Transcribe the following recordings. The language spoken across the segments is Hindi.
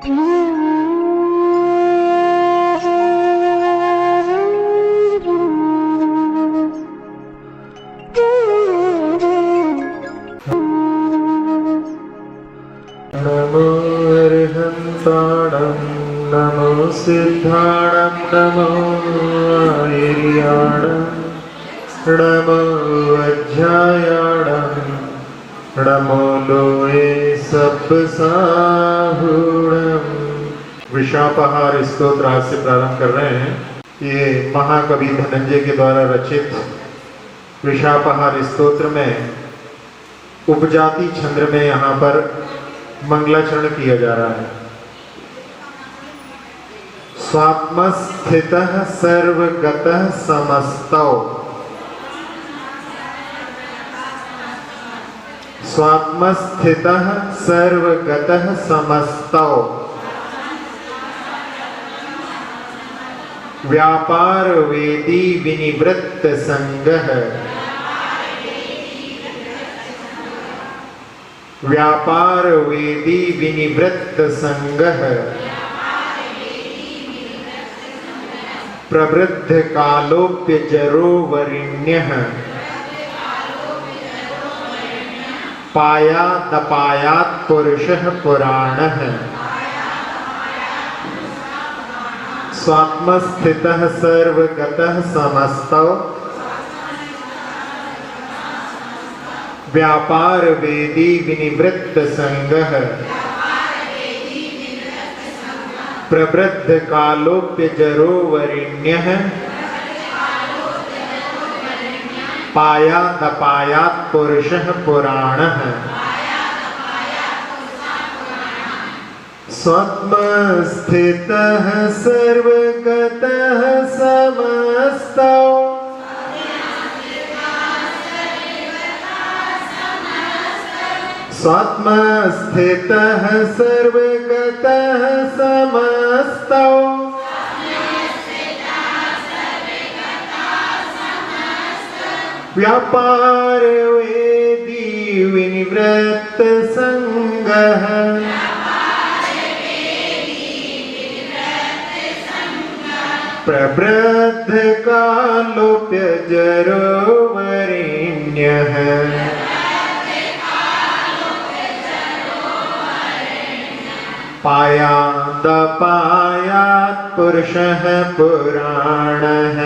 नमो अर्हन्ताणं नमो सिद्धाणं नमो आयर्याणं नमो अध्यायाणं नमो लोये सब्बसाहुणम्। विशापहार स्तोत्र आज से प्रारंभ कर रहे हैं। ये महाकवि धनंजय के द्वारा रचित विशापहार स्तोत्र में उपजाति छंद में यहाँ पर मंगलाचरण किया जा रहा है। स्वात्मस्थितः सर्वगतः समस्तौ, स्वात्मस्थितः सर्वगतः समस्तौ, व्यापार वेदी विनिवृत्त संगः, व्यापार वेदी विनिवृत्त संगः, प्रवृद्ध कालोप्य जरो वरिण्यः, पायादपायात् पुरुषः पुराणः, स्वात्मस्थितः सर्वगतः समस्तौ, व्यापार वेदी विनिवृत्त संगः, प्रवृद्ध कालोप्य जरो वरिण्यः, पायादपायात् पुरुषः पुराणः, स्वात्मस्थितः सर्वगतः समस्तौ, स्वात्मस्थितः सर्वगतः समस्तौ, व्यापार वेदी विनिवृत्त संगः, प्रवृद्ध कालोप्य जरो वरिण्यः, पायादपायात् पुरुषः पुराणः,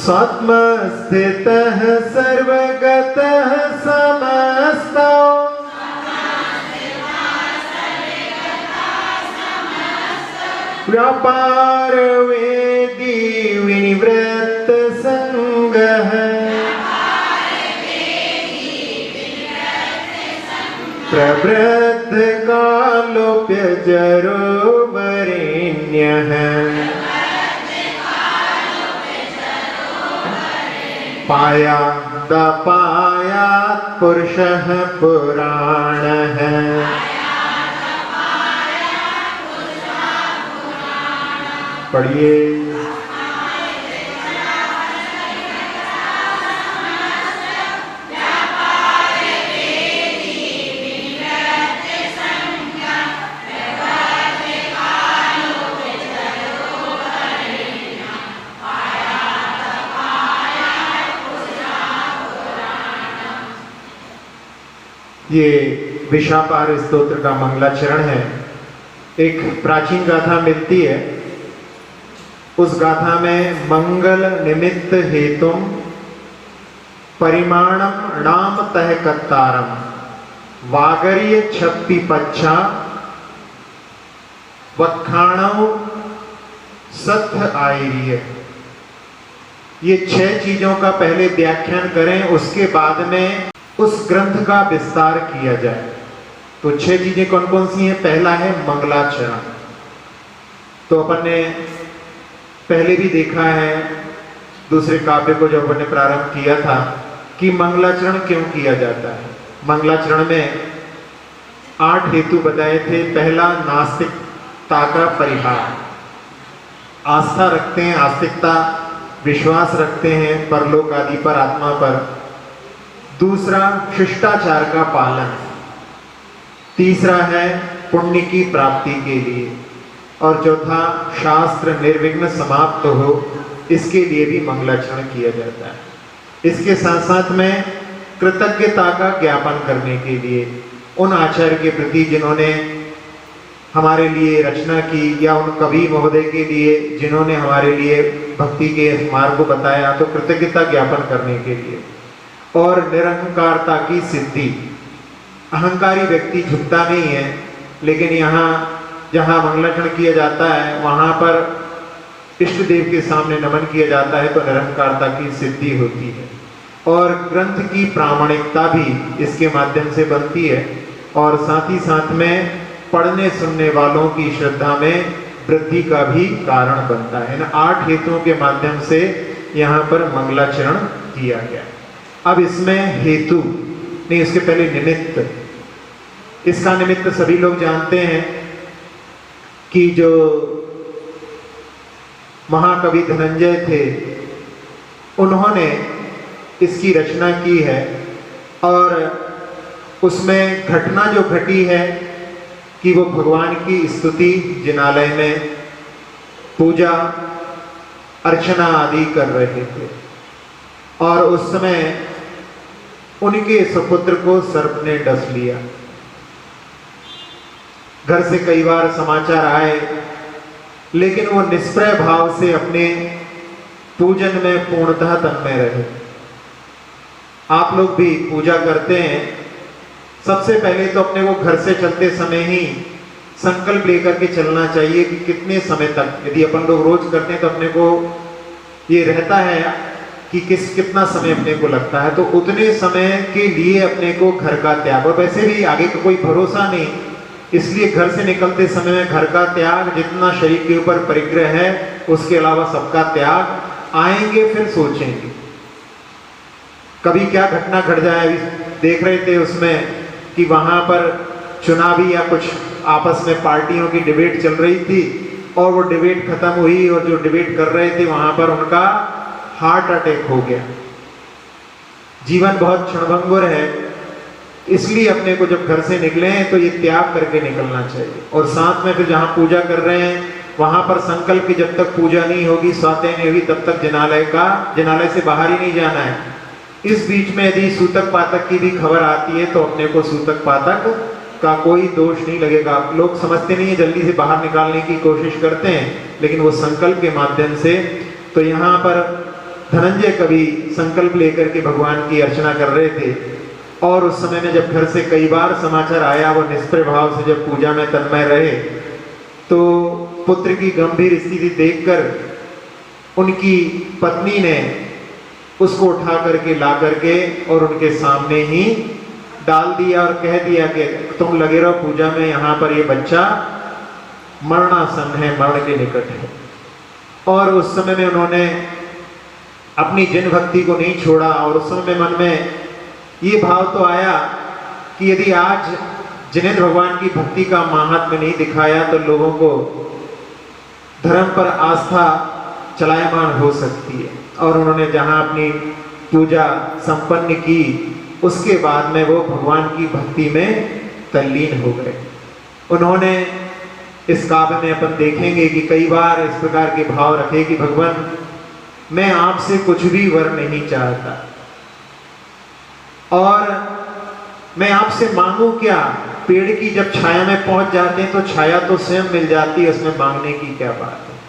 स्वात्मस्थितः सर्वगतः समस्तौ, व्यापार वेदी विनिवृत्त संगः, प्रवृद्ध कालोप्य जरो वरिण्यः, पायादपायात् पुरुषः पुराणः, पढ़िए। ये विशापहार स्तोत्र का मंगलाचरण है। एक प्राचीन गाथा मिलती है, उस गाथा में मंगल निमित्त हेतुम परिमाणम नाम तह कत्तारम वागरीय छप्पी पच्छा वखाणव सत्थ आयरीय। ये 6 चीजों का पहले व्याख्यान करें, उसके बाद में उस ग्रंथ का विस्तार किया जाए। तो 6 चीजें कौन कौन सी हैं? पहला है मंगलाचरण। तो अपन ने पहले भी देखा है दूसरे काव्य को जब अपन ने प्रारंभ किया था कि मंगलाचरण क्यों किया जाता है। मंगलाचरण में 8 हेतु बताए थे। पहला, नास्तिकता का परिहार। आस्था रखते हैं, आस्तिकता विश्वास रखते हैं परलोक आदि पर, आत्मा पर। दूसरा शिष्टाचार का पालन, तीसरा है पुण्य की प्राप्ति के लिए, और चौथा शास्त्र निर्विघ्न समाप्त हो, इसके लिए भी मंगलाचरण किया जाता है। इसके साथ साथ में कृतज्ञता का ज्ञापन करने के लिए उन आचार्य के प्रति जिन्होंने हमारे लिए रचना की, या उन कवि महोदय के लिए जिन्होंने हमारे लिए भक्ति के मार्ग को बताया, तो कृतज्ञता ज्ञापन करने के लिए, और निरंकारता की सिद्धि। अहंकारी व्यक्ति झुकता नहीं है, लेकिन यहाँ जहाँ मंगलाचरण किया जाता है वहाँ पर इष्ट देव के सामने नमन किया जाता है, तो निरंकारता की सिद्धि होती है। और ग्रंथ की प्रामाणिकता भी इसके माध्यम से बनती है, और साथ ही साथ में पढ़ने सुनने वालों की श्रद्धा में वृद्धि का भी कारण बनता है। इन 8 हेतुओं के माध्यम से यहाँ पर मंगलाचरण किया गया। अब इसमें हेतु नहीं, उसके पहले निमित्त। इसका निमित्त सभी लोग जानते हैं कि जो महाकवि धनंजय थे, उन्होंने इसकी रचना की है, और उसमें घटना जो घटी है कि वो भगवान की स्तुति जिनालय में पूजा अर्चना आदि कर रहे थे, और उस समय उनके सुपुत्र को सर्प ने डस लिया। घर से कई बार समाचार आए, लेकिन वो निष्प्रय भाव से अपने पूजन में पूर्णतः तन्मय रहे। आप लोग भी पूजा करते हैं, सबसे पहले तो अपने को घर से चलते समय ही संकल्प लेकर के चलना चाहिए कि कितने समय तक। यदि अपन लोग रोज करते हैं तो अपने को ये रहता है कि कितना समय अपने को लगता है, तो उतने समय के लिए अपने को घर का त्याग, और वैसे भी आगे का कोई भरोसा नहीं, इसलिए घर से निकलते समय में घर का त्याग, जितना शरीर के ऊपर परिग्रह है उसके अलावा सबका त्याग। आएंगे फिर सोचेंगे, कभी क्या घटना घट जाए। देख रहे थे उसमें कि वहां पर चुनावी या कुछ आपस में पार्टियों की डिबेट चल रही थी, और वो डिबेट खत्म हुई, और जो डिबेट कर रहे थे वहां पर उनका हार्ट अटैक हो गया। जीवन बहुत क्षणभंगुर है, इसलिए अपने को जब घर से निकले हैं तो ये त्याग करके निकलना चाहिए। और साथ में फिर जहाँ पूजा कर रहे हैं वहां पर संकल्प की जब तक पूजा नहीं होगी, स्वाध्याय नहीं होगी, तब तक जिनालय से बाहर ही नहीं जाना है। इस बीच में यदि सूतक पातक की भी खबर आती है तो अपने को सूतक पातक का कोई दोष नहीं लगेगा। लोग समझते नहीं है, जल्दी से बाहर निकालने की कोशिश करते हैं, लेकिन वो संकल्प के माध्यम से। तो यहाँ पर धनंजय कवि संकल्प लेकर के भगवान की अर्चना कर रहे थे, और उस समय में जब घर से कई बार समाचार आया, वो निष्प्रय भाव से जब पूजा में तन्मय रहे, तो पुत्र की गंभीर स्थिति देखकर उनकी पत्नी ने उसको उठा करके ला करके और उनके सामने ही डाल दिया, और कह दिया कि तुम लगे रहो पूजा में, यहाँ पर ये बच्चा मरणासन है, मरण के निकट है। और उस समय में उन्होंने अपनी जिन भक्ति को नहीं छोड़ा, और उस समय में मन में ये भाव तो आया कि यदि आज जिनेंद्र भगवान की भक्ति का महात्म्य नहीं दिखाया तो लोगों को धर्म पर आस्था चलायमान हो सकती है। और उन्होंने जहाँ अपनी पूजा संपन्न की, उसके बाद में वो भगवान की भक्ति में तल्लीन हो गए। उन्होंने इस काव्य में अपन देखेंगे कि कई बार इस प्रकार के भाव रखे कि भगवान मैं आपसे कुछ भी वर नहीं चाहता, और मैं आपसे मांगू क्या। पेड़ की जब छाया में पहुंच जाते हैं तो छाया तो स्वयं मिल जाती है, उसमें मांगने की क्या बात है।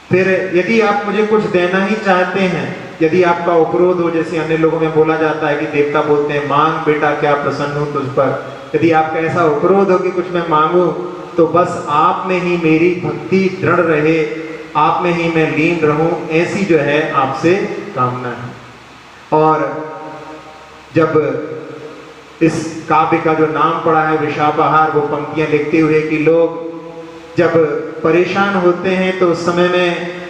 फिर यदि आप मुझे कुछ देना ही चाहते हैं, यदि आपका उपरोध हो, जैसे अन्य लोगों में बोला जाता है कि देवता बोलते हैं मांग बेटा क्या प्रसन्न हूं तुझ पर, यदि आपका ऐसा उपरोध हो कि कुछ मैं मांगू, तो बस आप में ही मेरी भक्ति दृढ़ रहे, आप में ही मैं लीन रहूं, ऐसी जो है आपसे कामना है। और जब इस काव्य का जो नाम पड़ा है विशापाहार, वो पंक्तियां लिखते हुए कि लोग जब परेशान होते हैं तो उस समय में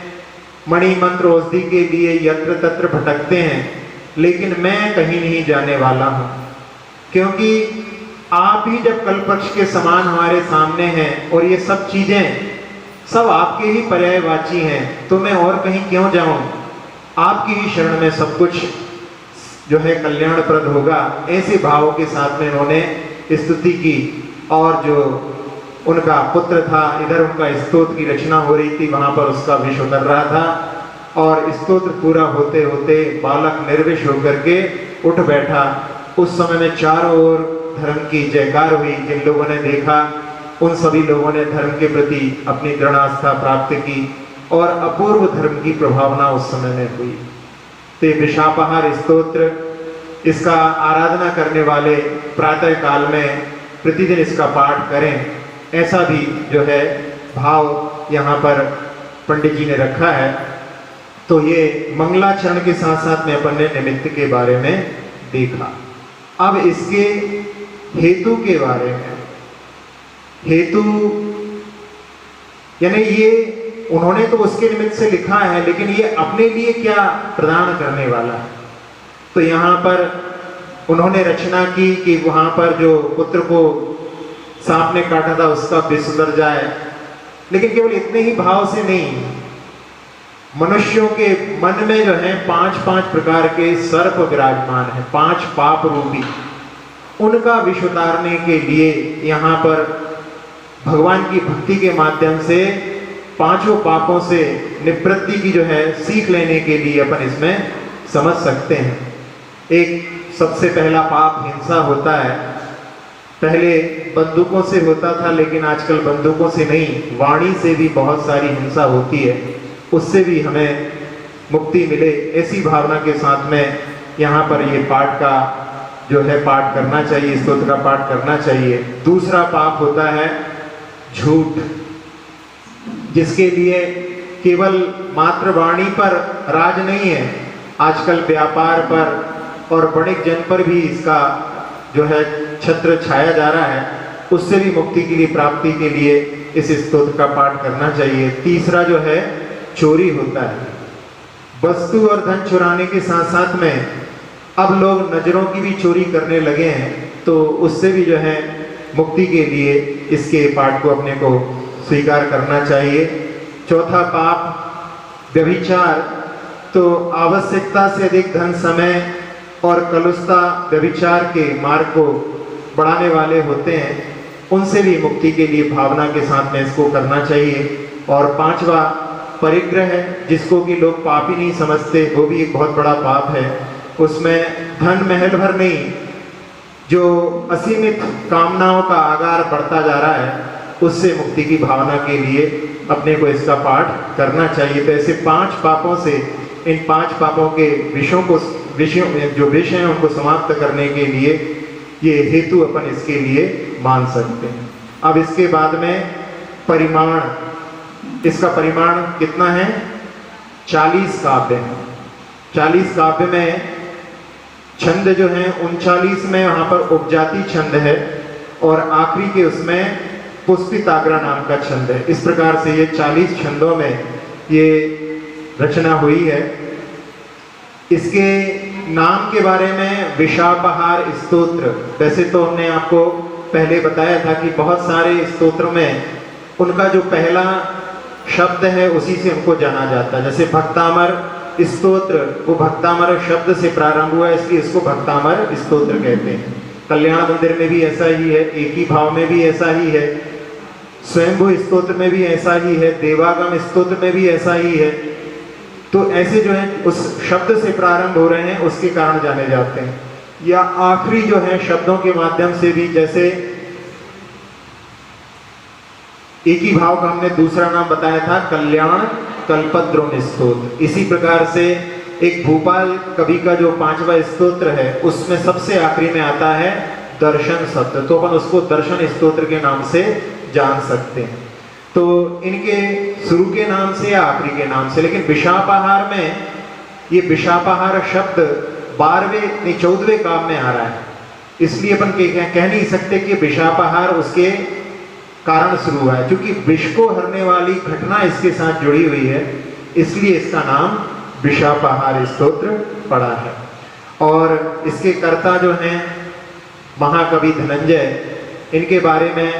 मणि मंत्र औषधि के लिए यत्र तत्र भटकते हैं, लेकिन मैं कहीं नहीं जाने वाला हूं, क्योंकि आप ही जब कल्पवृक्ष के समान हमारे सामने हैं, और ये सब चीजें सब आपके ही पर्यायवाची हैं, तो मैं और कहीं क्यों जाऊं। आपकी ही शरण में सब कुछ जो है कल्याणप्रद होगा, ऐसे भावों के साथ में इन्होंने स्तुति की। और जो उनका पुत्र था, इधर उनका स्तोत्र की रचना हो रही थी, वहां पर उसका विष उतर रहा था और स्तोत्र पूरा होते होते बालक निर्विष होकर के उठ बैठा। उस समय में चारों ओर धर्म की जयकार हुई। जिन लोगों ने देखा उन सभी लोगों ने धर्म के प्रति अपनी दृढ़ आस्था प्राप्त की और अपूर्व धर्म की प्रभावना उस समय में हुई। तो विषापहार स्तोत्र, इसका आराधना करने वाले प्रातः काल में प्रतिदिन इसका पाठ करें, ऐसा भी जो है भाव यहाँ पर पंडित जी ने रखा है। तो ये मंगलाचरण के साथ साथ में अपन ने निमित्त के बारे में देखा। अब इसके हेतु के बारे में, हेतु यानी ये उन्होंने तो उसके निमित्त से लिखा है, लेकिन ये अपने लिए क्या प्रदान करने वाला है। तो यहाँ पर उन्होंने रचना की कि वहां पर जो पुत्र को सांप ने काटा था उसका विष उतर जाए, लेकिन केवल इतने ही भाव से नहीं, मनुष्यों के मन में जो है 5-5 प्रकार के सर्प विराजमान है, 5 पाप रूपी, उनका विष उतारने के लिए यहाँ पर भगवान की भक्ति के माध्यम से 5 पापों से निवृत्ति की जो है सीख लेने के लिए अपन इसमें समझ सकते हैं। एक सबसे पहला पाप हिंसा होता है। पहले बंदूकों से होता था, लेकिन आजकल बंदूकों से नहीं, वाणी से भी बहुत सारी हिंसा होती है, उससे भी हमें मुक्ति मिले, ऐसी भावना के साथ में यहाँ पर ये पाठ का जो है पाठ करना चाहिए, स्तोत्र का पाठ करना चाहिए। दूसरा पाप होता है झूठ, जिसके लिए केवल मात्र वाणी पर राज नहीं है, आजकल व्यापार पर और वणिक जन पर भी इसका जो है छत्र छाया जा रहा है। उससे भी मुक्ति के लिए, प्राप्ति के लिए इस स्तोत्र का पाठ करना चाहिए। तीसरा जो है चोरी होता है, वस्तु और धन चुराने के साथ साथ में अब लोग नजरों की भी चोरी करने लगे हैं, तो उससे भी जो है मुक्ति के लिए इसके पाठ को अपने को स्वीकार करना चाहिए। चौथा पाप व्यभिचार, तो आवश्यकता से अधिक धन, समय और कलुषता व्यभिचार के मार्ग को बढ़ाने वाले होते हैं, उनसे भी मुक्ति के लिए भावना के साथ में इसको करना चाहिए। और पांचवा परिग्रह है, जिसको कि लोग पाप ही नहीं समझते, वो भी एक बहुत बड़ा पाप है। उसमें धन महल भर नहीं, जो असीमित कामनाओं का आगार बढ़ता जा रहा है, उससे मुक्ति की भावना के लिए अपने को इसका पाठ करना चाहिए। तो ऐसे 5 पापों से, इन 5 पापों के विषयों जो विषय हैं उनको समाप्त करने के लिए ये हेतु अपन इसके लिए मान सकते हैं। अब इसके बाद में परिमाण, इसका परिमाण कितना है? 40 काव्य है। 40 काव्य में छंद जो है 39 में वहां पर उपजाति छंद है और आखिरी के उसमें पुष्पिताग्रा नाम का छंद है। इस प्रकार से ये 40 छंदों में ये रचना हुई है। इसके नाम के बारे में विषापहार स्तोत्र, वैसे तो हमने आपको पहले बताया था कि बहुत सारे स्तोत्र में उनका जो पहला शब्द है उसी से उनको जाना जाता है। जैसे भक्तामर स्तोत्र, वो भक्तामर शब्द से प्रारंभ हुआ, इसलिए इसको भक्तामर स्तोत्र कहते हैं। कल्याण मंदिर में भी ऐसा ही है, एक ही भाव में भी ऐसा ही है, स्वयंभू स्तोत्र में भी ऐसा ही है, देवागम स्तोत्र में भी ऐसा ही है। तो ऐसे जो है उस शब्द से प्रारंभ हो रहे हैं, उसके कारण जाने जाते हैं। या आखिरी जो है शब्दों के माध्यम से भी, जैसे एक ही भाव का हमने दूसरा नाम बताया था कल्याण कल्पद्रोण स्तोत्र। इसी प्रकार से एक भोपाल कवि का जो 5वां स्तोत्र है उसमें सबसे आखिरी में आता है दर्शन सत्र, तो अपन उसको दर्शन स्तोत्र के नाम से जान सकते हैं। तो इनके शुरू के नाम से या आखिरी के नाम से, लेकिन विषापहार में ये विषापहार शब्द 14वें काव्य में आ रहा है, इसलिए अपन कह नहीं सकते कि विषापहार उसके कारण शुरू हुआ है, क्योंकि विष को हरने वाली घटना इसके साथ जुड़ी हुई है, इसलिए इसका नाम विषापहार स्तोत्र पड़ा है। और इसके कर्ता जो हैं महाकवि धनंजय, इनके बारे में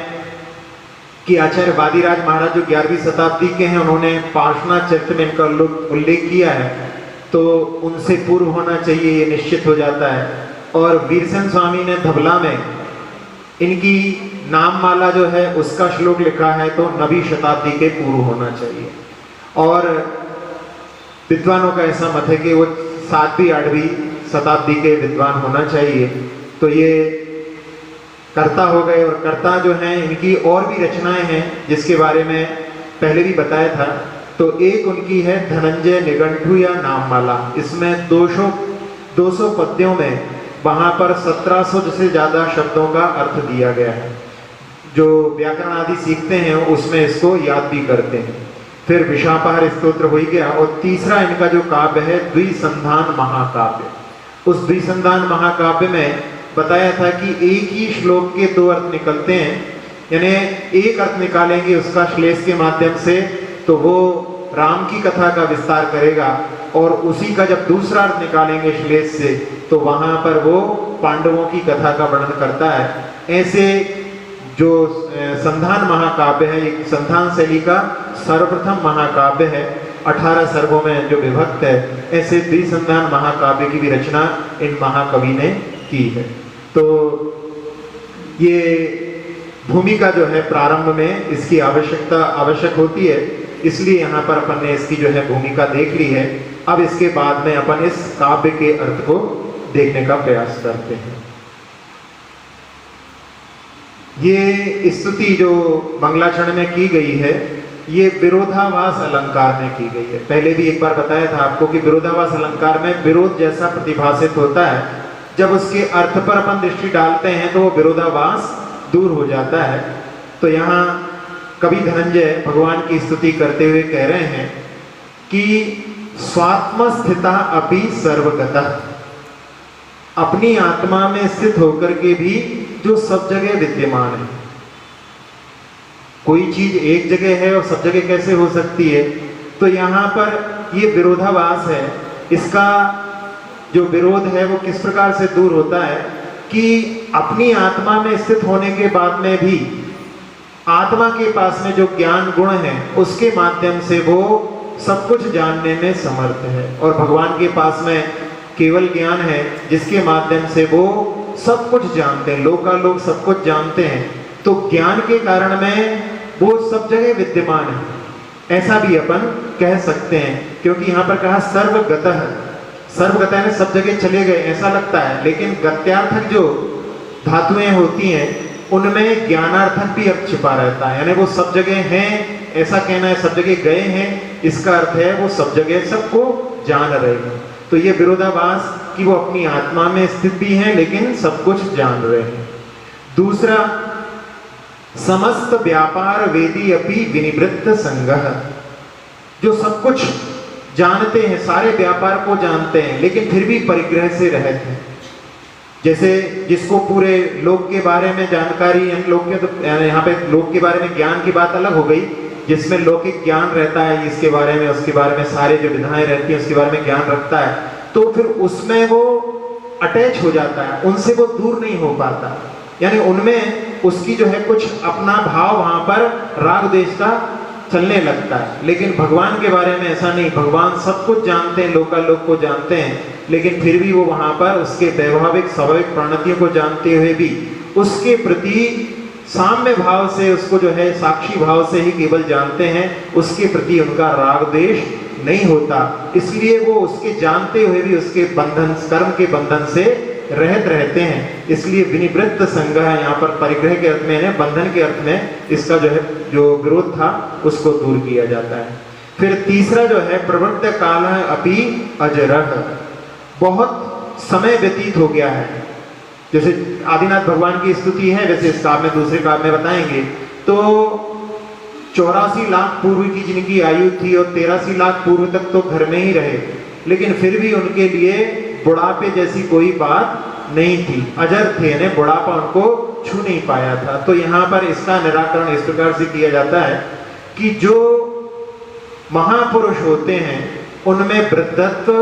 कि आचार्य वादिराज महाराज जो 11वीं शताब्दी के हैं, उन्होंने पार्श्वनाथ चरित्र में इनका उल्लेख किया है। तो उनसे पूर्व होना चाहिए, ये निश्चित हो जाता है। और वीरसेन स्वामी ने धबला में इनकी नाम माला जो है उसका श्लोक लिखा है, तो 9वीं शताब्दी के पूर्व होना चाहिए। और विद्वानों का ऐसा मत है कि वो 7वीं 8वीं शताब्दी के विद्वान होना चाहिए। तो ये कर्ता हो गए। और कर्ता जो हैं इनकी और भी रचनाएं हैं जिसके बारे में पहले भी बताया था। तो एक उनकी है धनंजय निघंटु या नाममाला। इसमें 200 पद्यों में वहां पर 1700 से ज्यादा शब्दों का अर्थ दिया गया है। जो व्याकरण आदि सीखते हैं उसमें इसको याद भी करते हैं। फिर विशापहार स्तोत्र हो ही गया। और तीसरा इनका जो काव्य है द्विसंधान महाकाव्य। उस द्विसंधान महाकाव्य में बताया था कि एक ही श्लोक के 2 अर्थ निकलते हैं, यानी एक अर्थ निकालेंगे उसका श्लेष के माध्यम से तो वो राम की कथा का विस्तार करेगा, और उसी का जब दूसरा अर्थ निकालेंगे श्लेष से तो वहां पर वो पांडवों की कथा का वर्णन करता है। ऐसे जो संधान महाकाव्य है, एक संधान शैली का सर्वप्रथम महाकाव्य है, 18 सर्गों में जो विभक्त है। ऐसे द्विसंधान महाकाव्य की भी रचना इन महाकवि ने की है। तो ये भूमिका जो है प्रारंभ में इसकी आवश्यक होती है, इसलिए यहाँ पर अपन ने इसकी जो है भूमिका देख ली है। अब इसके बाद में अपन इस काव्य के अर्थ को देखने का प्रयास करते हैं। ये स्तुति जो मंगलाचरण में की गई है ये विरोधाभास अलंकार में की गई है। पहले भी एक बार बताया था आपको कि विरोधाभास अलंकार में विरोध जैसा प्रतिभासित होता है। जब उसके अर्थ पर अपन दृष्टि डालते हैं तो वो विरोधाभास दूर हो जाता है। तो यहाँ कवि धनंजय भगवान की स्तुति करते हुए कह रहे हैं कि स्वात्म स्थिता अपि सर्वगतः, अपनी आत्मा में स्थित होकर के भी जो सब जगह विद्यमान है। कोई चीज एक जगह है और सब जगह कैसे हो सकती है? तो यहाँ पर ये विरोधाभास है। इसका जो विरोध है वो किस प्रकार से दूर होता है कि अपनी आत्मा में स्थित होने के बाद में भी आत्मा के पास में जो ज्ञान गुण है उसके माध्यम से वो सब कुछ जानने में समर्थ है। और भगवान के पास में केवल ज्ञान है जिसके माध्यम से वो सब कुछ जानते हैं, लोकालोक सब कुछ जानते हैं। तो ज्ञान के कारण में वो सब जगह विद्यमान है, ऐसा भी अपन कह सकते हैं। क्योंकि यहाँ पर कहा सर्वगतः, सर्वगतः ने सब जगह चले गए ऐसा लगता है, लेकिन गत्यार्थक जो धातुएं होती हैं उनमें ज्ञानार्थक भी अर्थ छिपा रहता है। यानी वो सब जगह हैं ऐसा कहना है, सब जगह गए हैं इसका अर्थ है वो सब जगह सबको जान रहे हैं। तो ये विरोधाभास कि वो अपनी आत्मा में स्थित भी हैं लेकिन सब कुछ जान रहे हैं। दूसरा, समस्त व्यापार वेदी अपि विनिवृत्त संगः, जो सब कुछ जानते हैं, सारे व्यापार को जानते हैं लेकिन फिर भी परिग्रह से रहते हैं। जैसे जिसको पूरे लोक के बारे में जानकारी, लोक के तो यहाँ पे लोक के बारे में ज्ञान की बात अलग हो गई, जिसमें लौकिक ज्ञान रहता है इसके बारे में, उसके बारे में सारे जो विधाएं रहती हैं उसके बारे में ज्ञान रखता है, तो फिर उसमें वो अटैच हो जाता है, उनसे वो दूर नहीं हो पाता। यानी उनमें उसकी जो है कुछ अपना भाव वहां पर राग द्वेष का चलने लगता है। लेकिन भगवान के बारे में ऐसा नहीं, भगवान सब कुछ जानते हैं, लोकालोक को जानते हैं, लेकिन फिर भी वो वहां पर उसके वैभाविक स्वाभाविक प्रणतियों को जानते हुए भी उसके प्रति साम्य भाव से, उसको जो है साक्षी भाव से ही केवल जानते हैं, उसके प्रति उनका राग द्वेष नहीं होता। इसलिए वो उसके जानते हुए भी उसके बंधन, कर्म के बंधन से रहते हैं। इसलिए विनिवृत्त संग है यहाँ पर परिग्रह के अर्थ में है, बंधन के अर्थ में इसका जो है जो विरोध था उसको दूर किया जाता है। फिर तीसरा जो है प्रवृत्त काल अपि अजरः, बहुत समय व्यतीत हो गया है। जैसे आदिनाथ भगवान की स्तुति है, वैसे इस काव्य में दूसरे काव्य में बताएंगे तो 84 लाख पूर्व की जिनकी आयु थी और 83 लाख पूर्व तक तो घर में ही रहे, लेकिन फिर भी उनके लिए बुढ़ापे जैसी कोई बात नहीं थी, अजर थे, यानी बुढ़ापा उनको छू नहीं पाया था। तो यहाँ पर इसका निराकरण इस प्रकार से किया जाता है कि जो महापुरुष होते हैं उनमें वृद्धत्व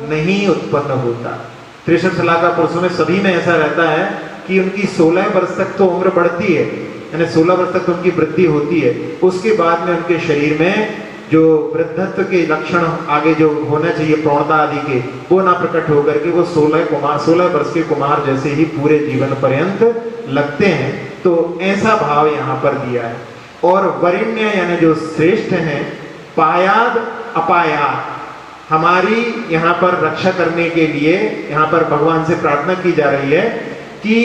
नहीं उत्पन्न होता। त्रिशत शलाका पुरुषों में सभी में ऐसा रहता है कि उनकी 16 वर्ष तक तो उम्र बढ़ती है, यानी 16 वर्ष तक तो उनकी वृद्धि होती है, उसके बाद में उनके शरीर में जो वृद्धत्व के लक्षण आगे जो होना चाहिए प्रौढ़ता आदि के, वो ना प्रकट होकर के वो 16 वर्ष के कुमार जैसे ही पूरे जीवन पर्यंत लगते हैं। तो ऐसा भाव यहाँ पर दिया है। और वरिण्य यानी जो श्रेष्ठ हैं, पायाद अपायाद, हमारी यहाँ पर रक्षा करने के लिए यहाँ पर भगवान से प्रार्थना की जा रही है कि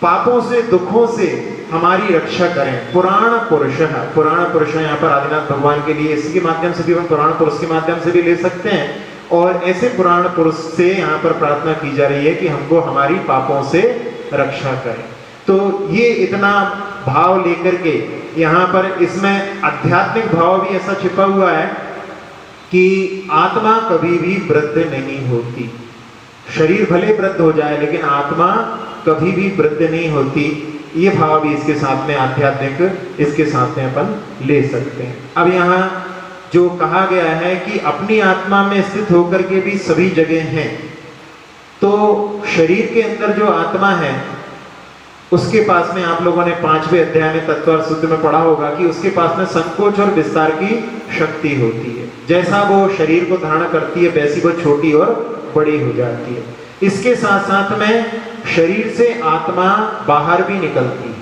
पापों से दुखों से हमारी रक्षा करें। पुराण पुरुष यहाँ पर आदिनाथ भगवान के लिए, इसके माध्यम से भी हम पुराण पुरुष के माध्यम से भी ले सकते हैं। और ऐसे पुराण पुरुष से यहाँ पर प्रार्थना की जा रही है कि हमको हमारी पापों से रक्षा करें। तो ये इतना भाव लेकर के यहाँ पर इसमें आध्यात्मिक भाव भी ऐसा छिपा हुआ है कि आत्मा कभी भी वृद्ध नहीं होती। शरीर भले वृद्ध हो जाए लेकिन आत्मा कभी भी वृद्ध नहीं होती। ये भाव भी इसके साथ में आध्यात्मिक इसके साथ में अपन ले सकते हैं। अब यहाँ जो कहा गया है कि अपनी आत्मा में स्थित होकर के भी सभी जगह हैं, तो शरीर के अंदर जो आत्मा है उसके पास में आप लोगों ने 5वें अध्याय में तत्वार्थ सूत्र में पढ़ा होगा कि उसके पास में संकोच और विस्तार की शक्ति होती है। जैसा वो शरीर को धारण करती है वैसी वो छोटी और बड़ी हो जाती है। इसके साथ साथ में शरीर से आत्मा बाहर भी निकलती है,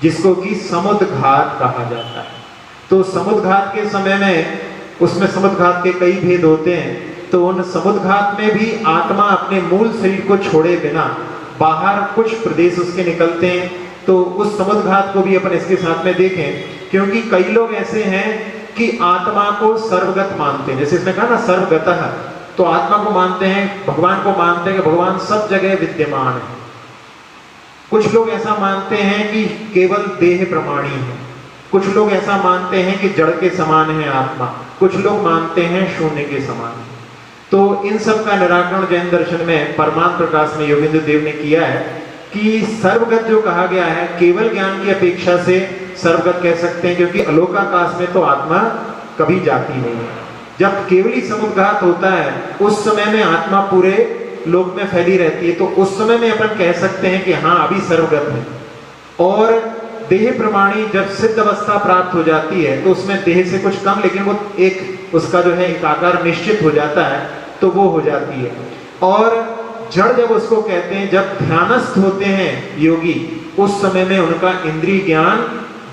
जिसको कि समुद्घात कहा जाता है। तो समुद्घात के समय में, उसमें समुद्घात के कई भेद होते हैं, तो उन समुद्घात में भी आत्मा अपने मूल शरीर को छोड़े बिना बाहर कुछ प्रदेश उसके निकलते हैं। तो उस समुद्घात को भी अपन इसके साथ में देखें, क्योंकि कई लोग ऐसे हैं कि आत्मा को सर्वगत मानते हैं। जैसे इसने कहा ना सर्वगतः, तो आत्मा को मानते हैं, भगवान को मानते हैं कि भगवान सब जगह विद्यमान है। कुछ लोग ऐसा मानते हैं कि केवल देह प्रमाणी है, कुछ लोग ऐसा मानते हैं कि जड़ के समान है आत्मा, कुछ लोग मानते हैं शून्य के समान है। तो इन सब का निराकरण जैन दर्शन में परमार्थ प्रकाश में योगेंद्र देव ने किया है कि सर्वगत जो कहा गया है केवल ज्ञान की अपेक्षा से सर्वगत कह सकते हैं, क्योंकि अलोकाकाश में तो आत्मा कभी जाती नहीं है। जब केवली समुद्घात होता है उस समय में आत्मा पूरे लोक में फैली रहती है, तो उस समय में अपन कह सकते हैं कि हाँ अभी सर्वगत है। और देह प्रमाणी जब सिद्ध अवस्था प्राप्त हो जाती है तो उसमें देह से कुछ कम, लेकिन वो एक उसका जो है एक आकार निश्चित हो जाता है, तो वो हो जाती है। और जड़ जब उसको कहते हैं, जब ध्यानस्थ होते हैं योगी, उस समय में उनका इंद्रिय ज्ञान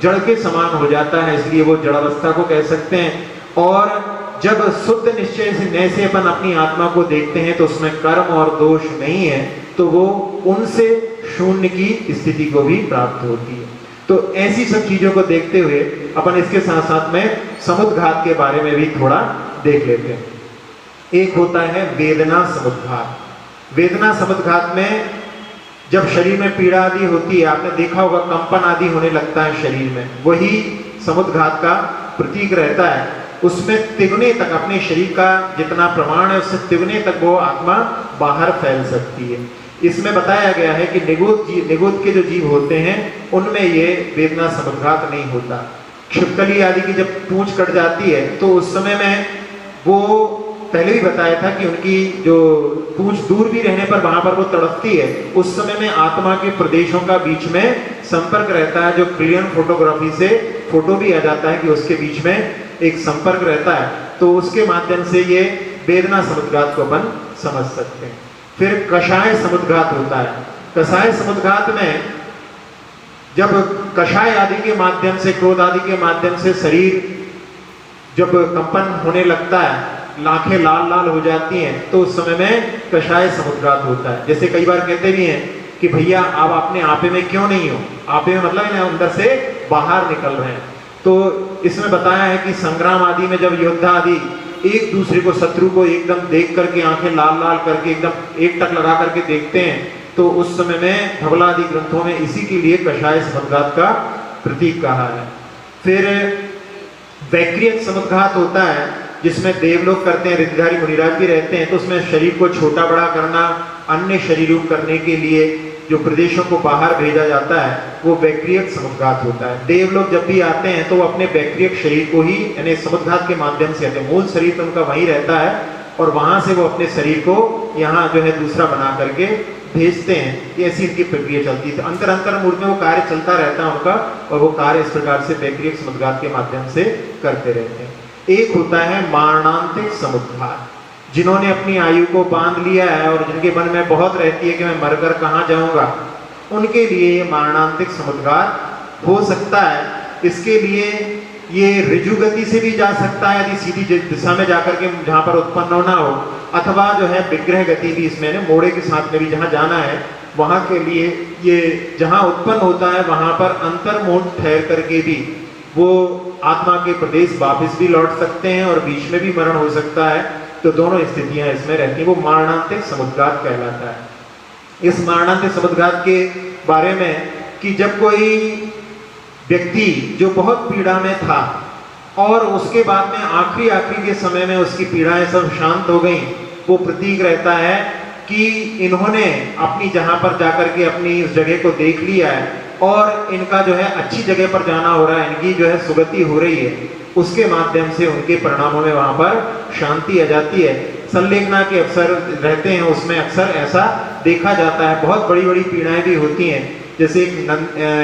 जड़ के समान हो जाता है, इसलिए वो जड़ अवस्था को कह सकते हैं। और जब शुद्ध निश्चय से नए से अपन अपनी आत्मा को देखते हैं तो उसमें कर्म और दोष नहीं है, तो वो उनसे शून्य की स्थिति को भी प्राप्त होती है। तो ऐसी सब चीजों को देखते हुए अपन इसके साथ साथ में समुद्घात के बारे में भी थोड़ा देख लेते हैं। एक होता है वेदना समुद्घात। वेदना समुद्घात में जब शरीर में पीड़ा आदि होती है, आपने देखा होगा कंपन आदि होने लगता है शरीर में, वही समुद्घात का प्रतीक रहता है। उसमें तिगुने तक अपने शरीर का जितना प्रमाण है उससे तिगुने तक वो आत्मा बाहर फैल सकती है। इसमें बताया गया है कि निगुत के जो जीव होते हैं उनमें ये वेदना समुद्घात नहीं होता। क्षिपकली आदि की जब पूंछ कट जाती है तो उस समय में वो पहले भी बताया था कि उनकी जो पूंछ दूर भी रहने पर वहां पर वो तड़पती है, उस समय में आत्मा के प्रदेशों का बीच में संपर्क रहता है, जो क्लियर फोटोग्राफी से फोटो भी आ जाता है कि उसके बीच में एक संपर्क रहता है। तो उसके माध्यम से ये वेदना समुद्घात को अपन समझ सकते हैं। फिर कषाय समुद्घात होता है। कषाय समुद्घात में जब कषाय आदि के माध्यम से, क्रोध आदि के माध्यम से शरीर जब कंपन होने लगता है, आंखें लाल लाल हो जाती हैं, तो उस समय में कषाय समुद्घात होता है। जैसे कई बार कहते भी हैं कि भैया आप अपने आपे में क्यों नहीं हो, आपे में मतलब है अंदर से बाहर निकल रहे हैं। तो इसमें बताया है कि संग्राम आदि में जब योद्धा आदि एक दूसरे को, शत्रु को एकदम देख करके आंखें लाल लाल करके एकदम एक टक लगा करके देखते हैं, तो उस समय में धवला आदि ग्रंथों में इसी के लिए कषाय समुद्घात का प्रतीक कहा है। फिर वैक्रियक समुद्घात होता है जिसमें देवलोक करते हैं, रिद्धिधारी मुनिराज भी रहते हैं, तो उसमें शरीर को छोटा बड़ा करना, अन्य शरीर रूप करने के लिए जो प्रदेशों को बाहर भेजा जाता है वो वैक्रियक समुद्घात होता है। देवलोक जब भी आते हैं तो वो अपने वैक्रियक शरीर को ही यानी समुद्घात के माध्यम से आते हैं। मूल शरीर तो उनका वहीं रहता है और वहां से वो अपने शरीर को यहाँ जो है दूसरा बना करके भेजते हैं। ये ऐसी इनकी प्रक्रिया चलती है। तो अंतर अंतर मूर्त में वो कार्य चलता रहता है उनका, और वो कार्य इस प्रकार से वैक्रियक समुद्घात के माध्यम से करते रहते हैं। एक होता है मारणांतिक समुद्घात, जिन्होंने अपनी आयु को बांध लिया है और जिनके मन में बहुत रहती है कि मैं मरकर कहाँ जाऊंगा, उनके लिए ये मारणांतिक समुद्घात हो सकता है। इसके लिए ये ऋजु गति से भी जा सकता है, यदि सीधी दिशा में जाकर के जहाँ पर उत्पन्न होना हो, अथवा जो है विग्रह गति भी इसमें मोड़े के साथ में भी जहाँ जाना है वहाँ के लिए ये जहाँ उत्पन्न होता है वहाँ पर अंतर्मुख ठहर करके भी वो आत्मा के प्रदेश वापस भी लौट सकते हैं और बीच में भी मरण हो सकता है। तो दोनों स्थितियां इसमें रहती हैं। वो मारणांतिक समुद्घात कहलाता है। इस मारणांतिक समुद्घात के बारे में कि जब कोई व्यक्ति जो बहुत पीड़ा में था और उसके बाद में आखिरी के समय में उसकी पीड़ाएं सब शांत हो गई, वो प्रतीक रहता है कि इन्होंने अपनी जहां पर जाकर के अपनी उस जगह को देख लिया है और इनका जो है अच्छी जगह पर जाना हो रहा है, इनकी जो है सुगति हो रही है, उसके माध्यम से उनके परिणामों में वहां पर शांति आ जाती है। संलेखना के अवसर रहते हैं, उसमें अक्सर ऐसा देखा जाता है। बहुत बड़ी बड़ी पीड़ाएं भी होती हैं, जैसे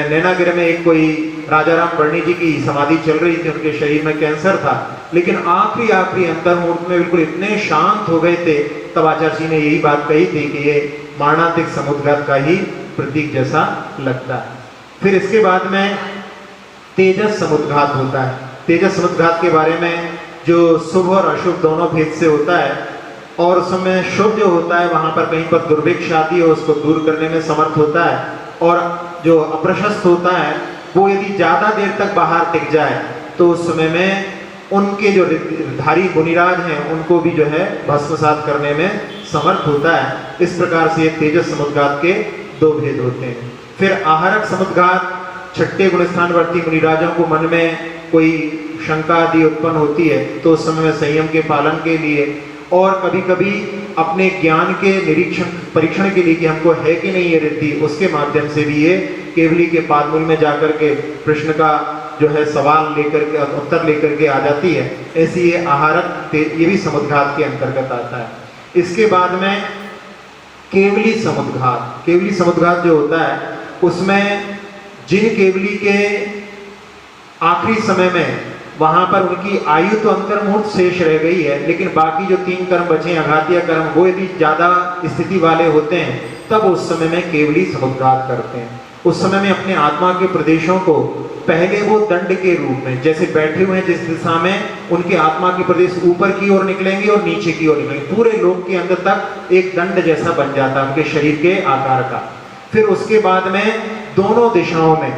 नैनागिरी में एक कोई राजा राम वर्णी जी की समाधि चल रही थी, उनके शरीर में कैंसर था, लेकिन आखिरी अंतर्मुहूर्त में बिल्कुल इतने शांत हो गए थे, तब आचार्य जी ने यही बात कही थी कि ये मारणांतिक समुद्घात का ही प्रतीक जैसा लगता है। फिर इसके बाद में तेजस समुद्घात होता है। तेजस समुद्घात के बारे में जो शुभ और अशुभ दोनों भेद से होता है, और उस समय शुभ जो होता है वहां पर कहीं पर दुर्भिक्ष आदि हो उसको दूर करने में समर्थ होता है, और जो अप्रशस्त होता है वो यदि ज्यादा देर तक बाहर टिक जाए तो उस समय में उनके जो धारी मुनिराज हैं उनको भी जो है भस्मसात करने में समर्थ होता है। इस प्रकार से तेजस समुद्घात के दो भेद होते हैं। फिर आहारक समुद्घात, छठे गुणस्थानवर्ती मुनिराजों को मन में कोई शंका आदि उत्पन्न होती है तो उस समय में संयम के पालन के लिए और कभी कभी अपने ज्ञान के निरीक्षण परीक्षण के लिए कि हमको है कि नहीं ये रिद्धि, उसके माध्यम से भी ये केवली के पादमूल में जाकर के प्रश्न का जो है सवाल लेकर के उत्तर लेकर के आ जाती है। ऐसी ये आहारक ये भी समुद्घात के अंतर्गत आता है। इसके बाद में केवली समुद्घात, केवली समुद्घात जो होता है उसमें जिन केवली के आखिरी समय में वहां पर उनकी आयु तो अंतर्मुहूर्त शेष रह गई है, लेकिन बाकी जो 3 कर्म बचे आघातीय कर्म वो यदि ज्यादा स्थिति वाले होते हैं तब उस समय में केवली समुद्घात करते हैं। उस समय में अपने आत्मा के प्रदेशों को पहले वो दंड के रूप में जैसे बैठे हुए हैं जिस दिशा में उनके आत्मा के प्रदेश ऊपर की ओर निकलेंगे और नीचे की ओर निकलेंगे, पूरे लोक के अंदर तक एक दंड जैसा बन जाता है उनके शरीर के आकार का। फिर उसके बाद में दोनों दिशाओं में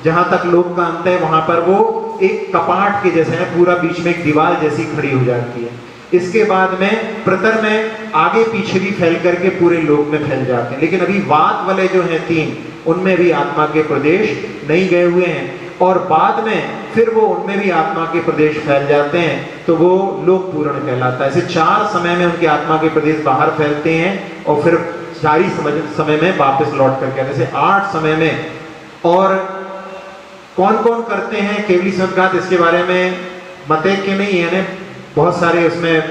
जहां तक लोक का अंत है वहां पर वो एक कपाट के जैसे है, पूरा बीच में एक दीवार जैसी खड़ी हो जाती है। इसके बाद में प्रतर में आगे पीछे भी फैल करके पूरे लोक में फैल जाते हैं, लेकिन अभी वात वाले जो हैं 3 उनमें भी आत्मा के प्रदेश नहीं गए हुए हैं, और बाद में फिर वो उनमें भी आत्मा के प्रदेश फैल जाते हैं तो वो लोक पूर्ण कहलाता है। ऐसे 4 समय में उनके आत्मा के प्रदेश बाहर फैलते हैं और फिर 4 समय में वापस लौट करके, जैसे 8 समय में। और कौन कौन करते हैं केवली समुद्घात, इसके बारे में मतैक्य नहीं है, बहुत सारे उसमें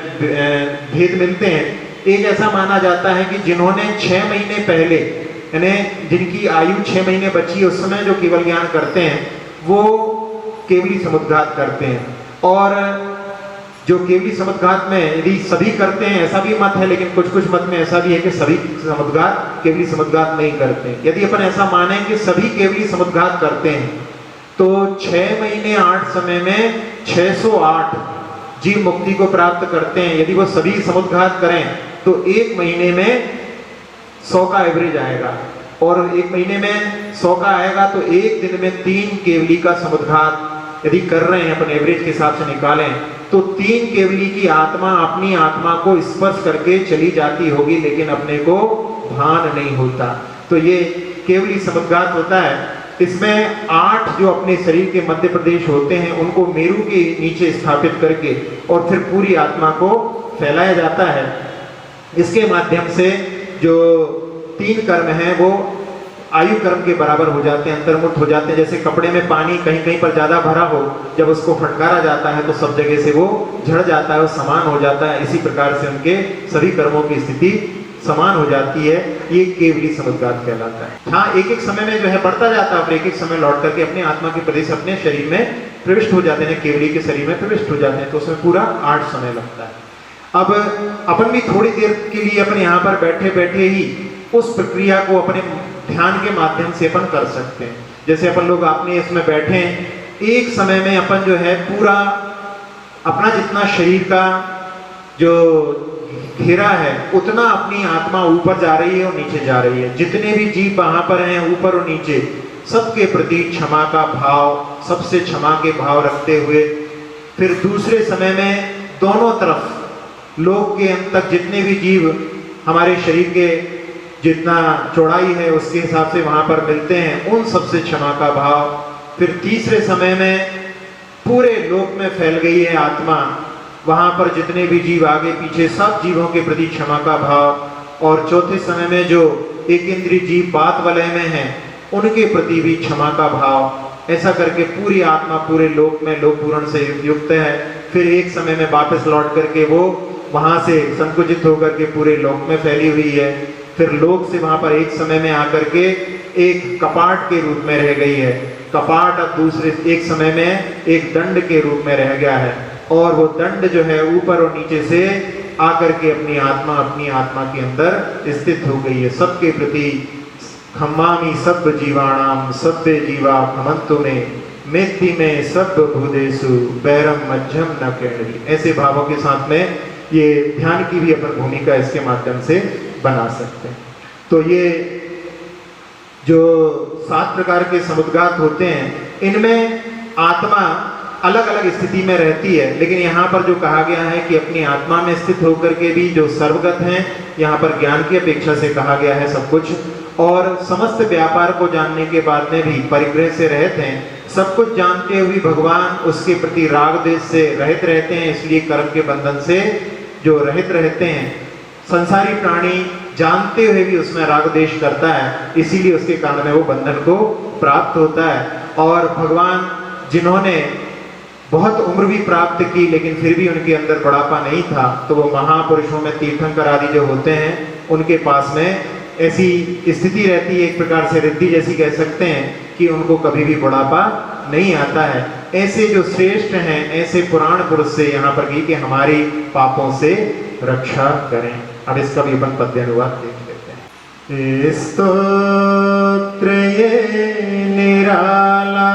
भेद मिलते हैं। एक ऐसा माना जाता है कि जिन्होंने 6 महीने पहले यानी जिनकी आयु 6 महीने बची उस समय जो केवल ज्ञान करते हैं वो केवली समुद्घात करते हैं, और जो केवली समुद्घात में यदि सभी करते हैं ऐसा भी मत है, लेकिन कुछ कुछ मत में ऐसा भी है कि सभी समुद्घात केवली समुद्घात नहीं करते। यदि अपन ऐसा माने कि सभी केवली समुद्घात करते हैं तो 6 महीने 8 समय में 608 जीव मुक्ति को प्राप्त करते हैं। यदि वो सभी समुद्घात करें तो 1 महीने में 100 का एवरेज आएगा, और 1 महीने में 100 का आएगा तो 1 दिन में 3 केवली का समुद्घात यदि कर रहे हैं अपन एवरेज के हिसाब से निकालें तो 3 केवली की आत्मा अपनी आत्मा को स्पर्श करके चली जाती होगी, लेकिन अपने को भान नहीं होता। तो ये केवली समुद्घात होता है। इसमें 8 जो अपने शरीर के मध्य प्रदेश होते हैं उनको मेरु के नीचे स्थापित करके और फिर पूरी आत्मा को फैलाया जाता है। इसके माध्यम से जो 3 कर्म हैं वो आयु कर्म के बराबर हो जाते हैं, अंतर्मुक्त हो जाते हैं। जैसे कपड़े में पानी कहीं कहीं पर ज्यादा भरा हो, जब उसको फटकारा जाता है तो सब जगह से वो झड़ जाता है, वो समान हो जाता है। इसी प्रकार से उनके सभी कर्मों की स्थिति समान हो जाती है, ये केवली समुद्गात कहलाता है। हाँ, एक एक समय में जो है बढ़ता जाता है, और एक एक समय लौट करके अपने आत्मा के प्रदेश अपने शरीर में प्रविष्ट हो जाते हैं, केवली के शरीर में प्रविष्ट हो जाते हैं, तो उसमें पूरा 8 समय लगता है। अब अपन भी थोड़ी देर के लिए अपन यहाँ पर बैठे बैठे ही उस प्रक्रिया को अपने ध्यान के माध्यम से अपन कर सकते हैं। जैसे अपन लोग अपने इसमें बैठे हैं, एक समय में अपन जो है पूरा अपना जितना शरीर का जो घेरा है उतना अपनी आत्मा ऊपर जा रही है और नीचे जा रही है। जितने भी जीव वहां पर हैं ऊपर और नीचे, सबके प्रति क्षमा का भाव, सबसे क्षमा के भाव रखते हुए फिर दूसरे समय में दोनों तरफ लोक के अंत तक जितने भी जीव हमारे शरीर के जितना चौड़ाई है उसके हिसाब से वहां पर मिलते हैं, उन सबसे क्षमा का भाव। फिर तीसरे समय में पूरे लोक में फैल गई है आत्मा, वहां पर जितने भी जीव आगे पीछे सब जीवों के प्रति क्षमा का भाव। और चौथे समय में जो एक इंद्रिय जीव बात वलय में हैं उनके प्रति भी क्षमा का भाव। ऐसा करके पूरी आत्मा पूरे लोक में लोक पूर्ण से युक्त है। फिर एक समय में वापस लौट करके वो वहां से संकुचित होकर के पूरे लोक में फैली हुई है। फिर लोक से वहां पर एक समय में आकर के एक कपाट के रूप में रह गई है। कपाट अब दूसरे एक समय में एक दंड के रूप में रह गया है, और वो दंड जो है ऊपर और नीचे से आकर के अपनी आत्मा के अंदर स्थित हो गई है। सबके प्रति खम्मामी सब जीवाणाम सभ्य जीवा भमंतु में मेत्ति में सब भूदेषु बैरम मध्यम न केणवी। ऐसे भावों के साथ में ये ध्यान की भी अपन भूमिका इसके माध्यम से बना सकते हैं। तो ये जो 7 प्रकार के समुद्गात होते हैं, इनमें आत्मा अलग अलग स्थिति में रहती है, लेकिन यहाँ पर जो कहा गया है कि अपनी आत्मा में स्थित होकर के भी जो सर्वगत हैं, यहाँ पर ज्ञान की अपेक्षा से कहा गया है सब कुछ, और समस्त व्यापार को जानने के बाद में भी परिग्रह से रहित हैं। सब कुछ जानते हुए भगवान उसके प्रति राग द्वेष से रहित रहते हैं, इसलिए कर्म के बंधन से जो रहित रहते हैं। संसारी प्राणी जानते हुए भी उसमें राग द्वेष करता है, इसीलिए उसके कारण में वो बंधन को प्राप्त होता है। और भगवान जिन्होंने बहुत उम्र भी प्राप्त की लेकिन फिर भी उनके अंदर बड़ापा नहीं था, तो वो महापुरुषों में तीर्थंकर आदि जो होते हैं उनके पास में ऐसी स्थिति रहती है, एक प्रकार से रिद्धि जैसी कह सकते हैं, कि उनको कभी भी बुढ़ापा नहीं आता है। ऐसे जो श्रेष्ठ हैं, ऐसे पुराण पुरुष से यहाँ पर की कि हमारी पापों से रक्षा करें। अब इसका भी अपन पद्य अनुवाद देख लेते हैं। स्तोत्र ये निराला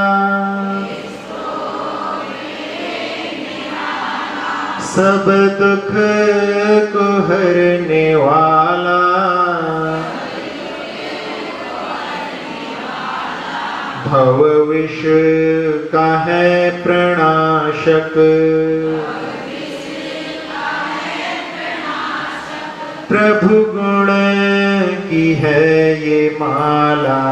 सब दुख को हरने वाला, भव विष का है प्रणाशक, प्रभु गुण की है ये माला,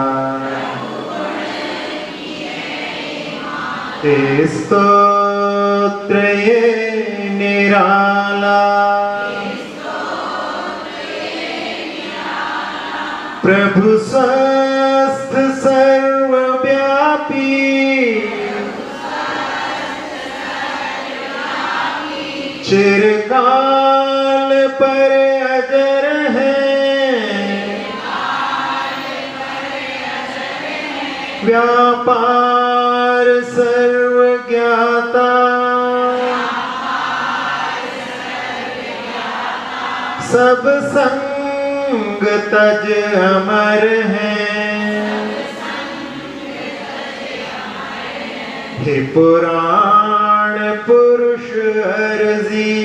स्तोत्र ये निराला, प्रभु स्वस्थ सर्वव्यापी, चिरकाल पर अजर है, व्यापार सर्वज्ञाता, सब संग तज अमर हैं, हे पुराण पुरुष अर्जी,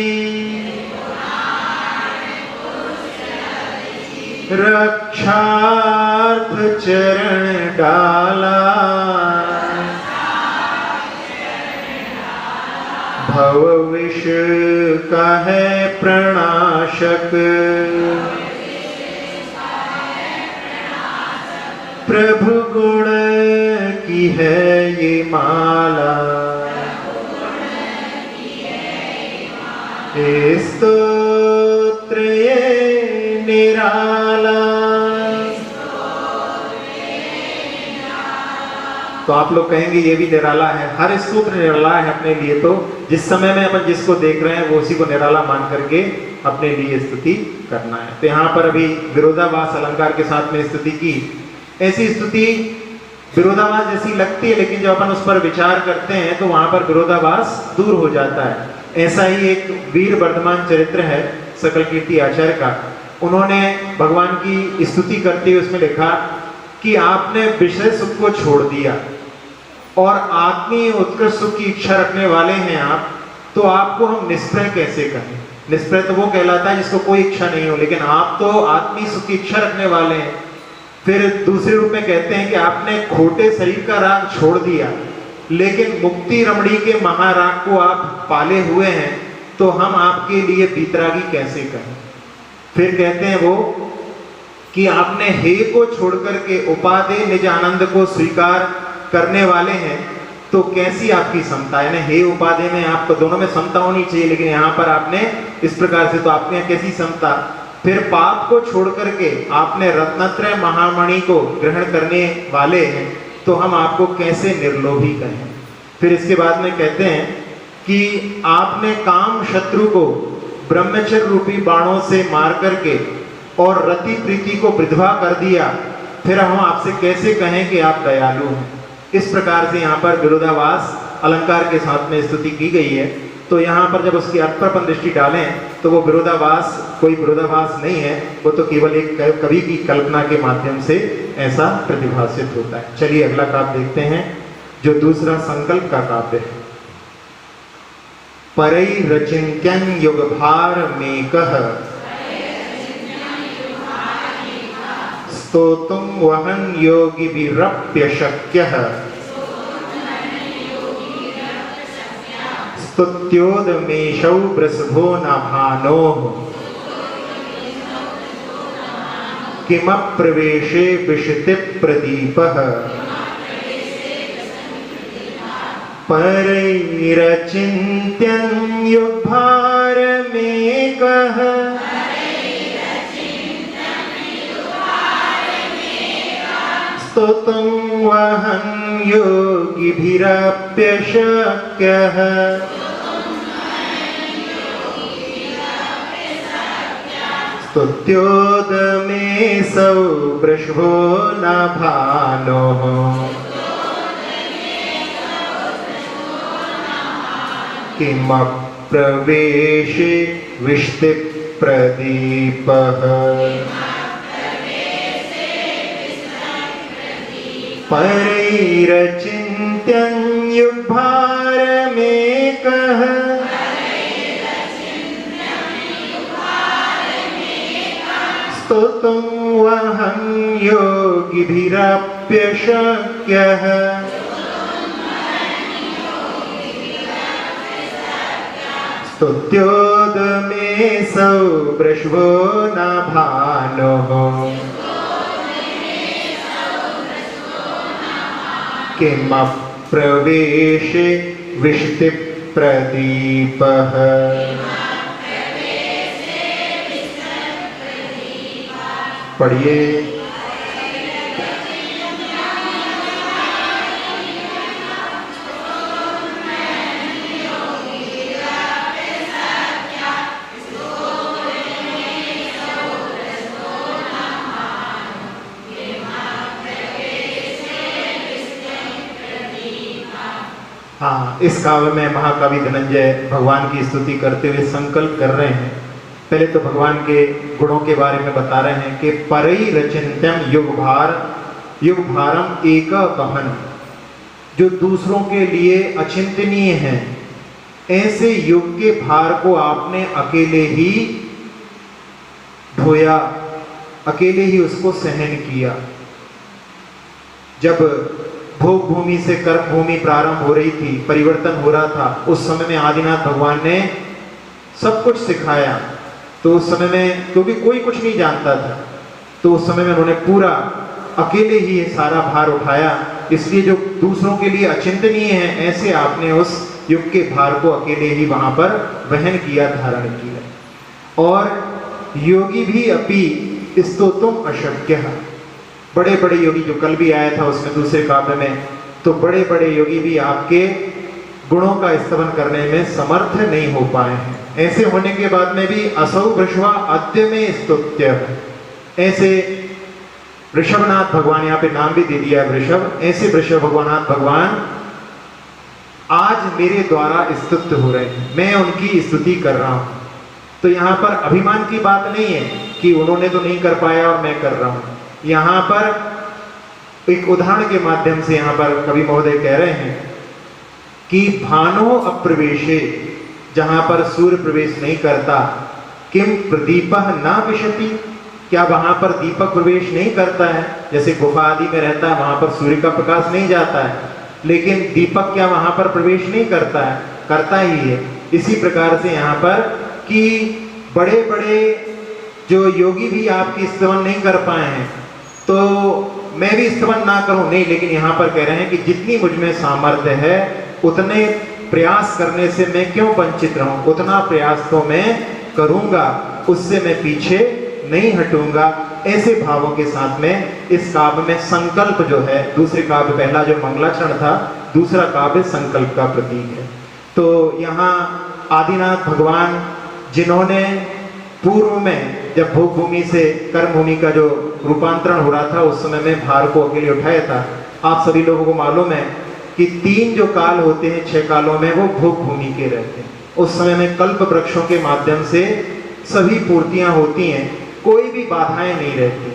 रक्षार्थ चरण डाला, भव विष का है प्रणाशक, प्रभु गुण की है ये माला, स्तोत्र ये निराला। तो आप लोग कहेंगे ये भी निराला है, हर स्तोत्र निराला है अपने लिए। तो जिस समय में अपन जिसको देख रहे हैं वो उसी को निराला मान करके अपने लिए स्तुति करना है। तो यहाँ पर अभी विरोधाभास अलंकार के साथ में स्तुति की। ऐसी स्तुति विरोधाभास जैसी लगती है, लेकिन जब अपन उस पर विचार करते हैं तो वहां पर विरोधाभास दूर हो जाता है। ऐसा ही एक वीर वर्धमान चरित्र है सकल कीर्ति आचार्य का। उन्होंने भगवान की स्तुति करते हुए उसमें लिखा कि आपने विषय सुख को छोड़ दिया और आत्मीय उत्कृष्ट सुख की इच्छा रखने वाले हैं आप, तो आपको हम निष्प्रय कैसे कहें। निष्प्रय तो वो कहलाता है जिसको कोई इच्छा नहीं हो, लेकिन आप तो आत्मीय सुख की इच्छा रखने वाले हैं। फिर दूसरे रूप में कहते हैं कि आपने खोटे शरीर का राग छोड़ दिया, लेकिन मुक्ति रमणी के महाराग को आप पाले हुए हैं, तो हम आपके लिए बीतरागी कैसे कहें। फिर कहते हैं वो कि आपने हे को छोड़ करके उपादेय निज आनंद को स्वीकार करने वाले हैं, तो कैसी आपकी समता है। हे उपादेय में आपको दोनों में समता होनी चाहिए, लेकिन यहाँ पर आपने इस प्रकार से, तो आपके यहाँ कैसी समता। फिर पाप को छोड़ करके आपने रत्नत्रय महामणि को ग्रहण करने वाले हैं, तो हम आपको कैसे निर्लोभी कहें। फिर इसके बाद में कहते हैं कि आपने काम शत्रु को ब्रह्मचर्य रूपी बाणों से मार करके और रति प्रीति को विधवा कर दिया, फिर हम आपसे कैसे कहें कि आप दयालु हैं। इस प्रकार से यहाँ पर विरोधाभास अलंकार के साथ में स्तुति की गई है। तो यहाँ पर जब उसकी अर्थ पर अपन दृष्टि डालें तो वो विरोधाभास कोई विरोधाभास नहीं है, वो तो केवल एक कवि की कल्पना के माध्यम से ऐसा प्रतिभासित होता है। चलिए अगला काव्य देखते हैं, जो दूसरा संकल्प का काव्य है। परई रचिंत्यं युगभार मेकः स्तोतुं वहन योगिभिरप्यशक्यः स्तुत्योदमेशौ वृषभो न भानोः किमप्रवेशे विशतिप्रदीपः परैरचिन्त्यं युगभारमेकः स्तोतुं वहन योगिभिरप्यशक्यः स्तुत्योदमेशौ वृषभो न भानोः किमप्रवेशे विष्टिप्रदीपः परैरचिन्त्यं युगभारमेकः स्तोतुं वहन योगिभिरप्यशक्यः स्तुत्योदमेशौ वृषभो न भानोः किमप्रवेशे विष्टिप्रदीपः। पढ़िए। हाँ, इस काव्य में महाकवि धनंजय भगवान की स्तुति करते हुए संकल्प कर रहे हैं। पहले तो भगवान के गुणों के बारे में बता रहे हैं कि परई रचिंत्यम युगभारम एक बहन, जो दूसरों के लिए अचिंतनीय है, ऐसे युग के भार को आपने अकेले ही ढोया, अकेले ही उसको सहन किया। जब भोग भूमि से कर्म भूमि प्रारंभ हो रही थी, परिवर्तन हो रहा था, उस समय में आदिनाथ भगवान ने सब कुछ सिखाया। तो उस समय में, क्योंकि कोई कुछ नहीं जानता था, तो उस समय में उन्होंने पूरा अकेले ही ये सारा भार उठाया। इसलिए जो दूसरों के लिए अचिंतनीय है, ऐसे आपने उस युग के भार को अकेले ही वहां पर वहन किया, धारण किया। और योगी भी अपि स्तोतुम अशक्य, बड़े बड़े योगी, जो कल भी आया था उसमें दूसरे काव्य में, तो बड़े बड़े योगी भी आपके गुणों का स्तवन करने में समर्थ नहीं हो पाए हैं। ऐसे होने के बाद में भी असौ वृषवा अद्य में स्तुत्य, ऐसे वृषभनाथ भगवान, यहाँ पे नाम भी दे दिया वृषभ, ऐसे वृषभ भगवानाथ भगवान आज मेरे द्वारा स्तुत्य हो रहे हैं, मैं उनकी स्तुति कर रहा हूं। तो यहाँ पर अभिमान की बात नहीं है कि उन्होंने तो नहीं कर पाया और मैं कर रहा हूं। यहाँ पर एक उदाहरण के माध्यम से यहाँ पर कवि महोदय कह रहे हैं कि भानो अप्रवेशे, जहां पर सूर्य प्रवेश नहीं करता, किम प्रदीपः न विशति, क्या वहां पर दीपक प्रवेश नहीं करता है? जैसे गुफा आदि में रहता है, वहां पर सूर्य का प्रकाश नहीं जाता है, लेकिन दीपक क्या वहां पर प्रवेश नहीं करता है? करता ही है। इसी प्रकार से यहाँ पर कि बड़े बड़े जो योगी भी आपकी स्तवन नहीं कर पाए हैं, तो मैं भी स्तवन ना करूं, नहीं, लेकिन यहाँ पर कह रहे हैं कि जितनी मुझ में सामर्थ्य है उतने प्रयास करने से मैं क्यों वंचित रहूं, उतना प्रयास तो मैं करूंगा, उससे मैं पीछे नहीं हटूंगा। ऐसे भावों के साथ में इस काव्य में संकल्प जो है, दूसरे काव्य पहला जो मंगलाचरण था, दूसरा काव्य संकल्प का प्रतीक है। तो यहाँ आदिनाथ भगवान जिन्होंने पूर्व में जब भोग भूमि से कर्म भूमि का जो रूपांतरण हो रहा था उस समय में भार को अकेले उठाया था। आप सभी लोगों को मालूम है कि 3 जो काल होते हैं 6 कालों में वो भोग भूमि के रहते हैं। उस समय में कल्प वृक्षों के माध्यम से सभी पूर्तियां होती हैं, कोई भी बाधाएं नहीं रहती।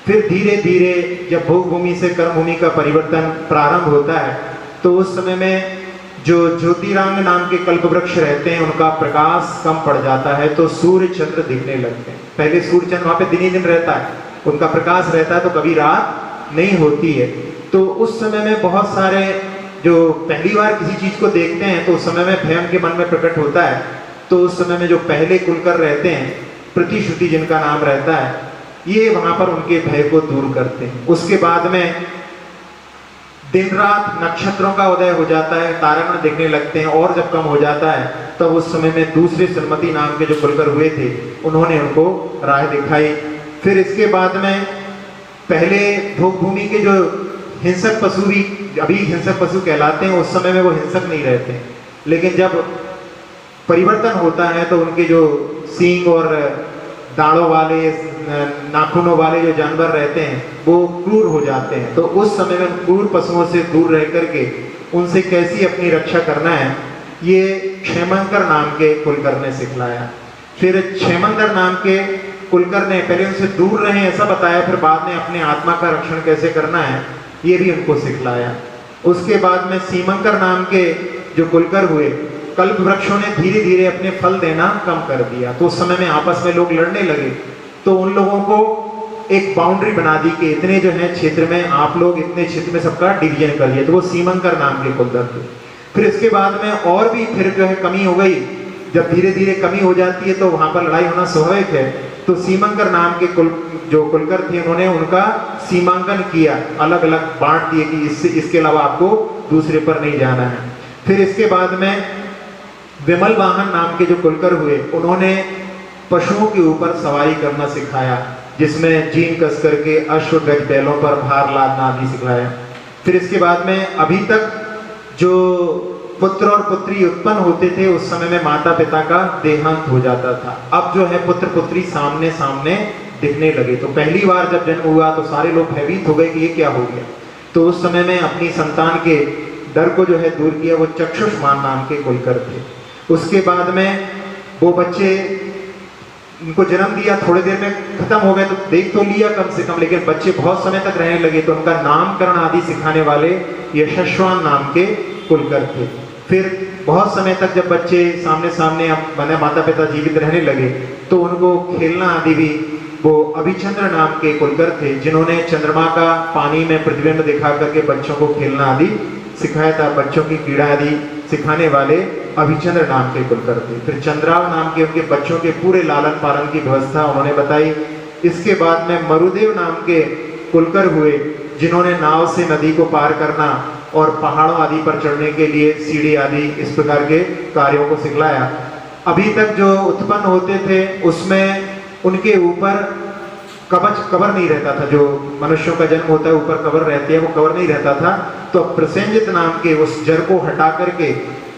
फिर धीरे धीरे जब भोग भूमि से कर्म भूमि का परिवर्तन प्रारंभ होता है तो उस समय में जो ज्योतिरांग नाम के कल्प वृक्ष रहते हैं उनका प्रकाश कम पड़ जाता है, तो सूर्य चंद्र दिखने लगते हैं। पहले सूर्य चंद्र वहां पे दिन ही दिन रहता है, उनका प्रकाश रहता है, तो कभी रात नहीं होती है। तो उस समय में बहुत सारे जो पहली बार किसी चीज को देखते हैं तो उस समय में भय के मन में प्रकट होता है। तो उस समय में जो पहले कुलकर रहते हैं, प्रतिश्रुति जिनका नाम रहता है, ये वहां पर उनके भय को दूर करते हैं। उसके बाद में दिन रात नक्षत्रों का उदय हो जाता है, तारागण दिखने लगते हैं, और जब कम हो जाता है तब तो उस समय में दूसरे श्रीमती नाम के जो कुलकर हुए थे उन्होंने उनको राह दिखाई। फिर इसके बाद में पहले भोग भूमि के जो हिंसक पशु भी अभी हिंसक पशु कहलाते हैं, उस समय में वो हिंसक नहीं रहते, लेकिन जब परिवर्तन होता है तो उनके जो सींग और दाढ़ों वाले नाखूनों वाले जो जानवर रहते हैं वो क्रूर हो जाते हैं। तो उस समय में क्रूर पशुओं से दूर रह करके उनसे कैसी अपनी रक्षा करना है, ये क्षेमंकर नाम के कुलकर ने सिखलाया। फिर क्षेमंकर नाम के कुलकर ने पहले उनसे दूर रहे ऐसा बताया, फिर बाद में अपने आत्मा का रक्षण कैसे करना है ये भी उनको सिखलाया। उसके बाद में सीमंकर नाम के जो कुलकर हुए, कल्प वृक्षों ने धीरे धीरे अपने फल देना कम कर दिया, तो उस समय में आपस में लोग लड़ने लगे, तो उन लोगों को एक बाउंड्री बना दी कि इतने जो है क्षेत्र में आप लोग, इतने क्षेत्र में सबका डिवीजन कर दिया, तो वो सीमंकर नाम के कुलकर थे। फिर इसके बाद में और भी फिर जो है कमी हो गई, जब धीरे धीरे कमी हो जाती है तो वहां पर लड़ाई होना स्वाभाविक है। तो सीमंकर नाम के जो कुलकर थे उन्होंने उनका सीमांकन किया, अलग अलग बांट दिए कि इसके अलावा आपको दूसरे पर नहीं जाना है। फिर इसके बाद में विमल वाहन नाम के जो कुलकर हुए, उन्होंने पशुओं के ऊपर सवारी करना सिखाया, जिसमें जीन कस करके अश्व गज बैलों पर भार लादना आदि सिखाया। फिर इसके बाद में अभी तक जो पुत्र और पुत्री उत्पन्न होते थे उस समय में माता पिता का देहांत हो जाता था। अब जो है पुत्र पुत्री सामने सामने दिखने लगे, तो पहली बार जब जन्म हुआ तो सारे लोग भयभीत हो गए कि ये क्या हो गया। तो उस समय में अपनी संतान के डर को जो है दूर किया, वो चक्षुष्मान नाम के कुलकर थे। उसके बाद में वो बच्चे उनको जन्म दिया, थोड़ी देर में खत्म हो गए, तो देख तो लिया कम से कम, लेकिन बच्चे बहुत समय तक रहने लगे, तो उनका नामकरण आदि सिखाने वाले यशस्वान नाम के कुलकर थे। फिर बहुत समय तक जब बच्चे सामने सामने बने माता पिता जीवित रहने लगे तो उनको खेलना आदि भी वो अभिचंद्र नाम के कुलकर थे, जिन्होंने चंद्रमा का पानी में प्रतिबिंब दिखा करके बच्चों को खेलना आदि सिखाया था। बच्चों की क्रीड़ा आदि सिखाने वाले अभिचंद्र नाम के कुलकर थे। फिर चंद्राव नाम के उनके बच्चों के पूरे लालन पालन की व्यवस्था उन्होंने बताई। इसके बाद में मरुदेव नाम के कुलकर हुए, जिन्होंने नाव से नदी को पार करना और पहाड़ों आदि पर चढ़ने के लिए सीढ़ी आदि इस प्रकार के कार्यों को सिखलाया। अभी तक जो उत्पन्न होते थे उसमें उनके ऊपर कवर नहीं रहता था, जो मनुष्यों का जन्म होता है ऊपर कवर रहती है, वो कवर नहीं रहता था। तो प्रसेंजित नाम के उस जड़ को हटा करके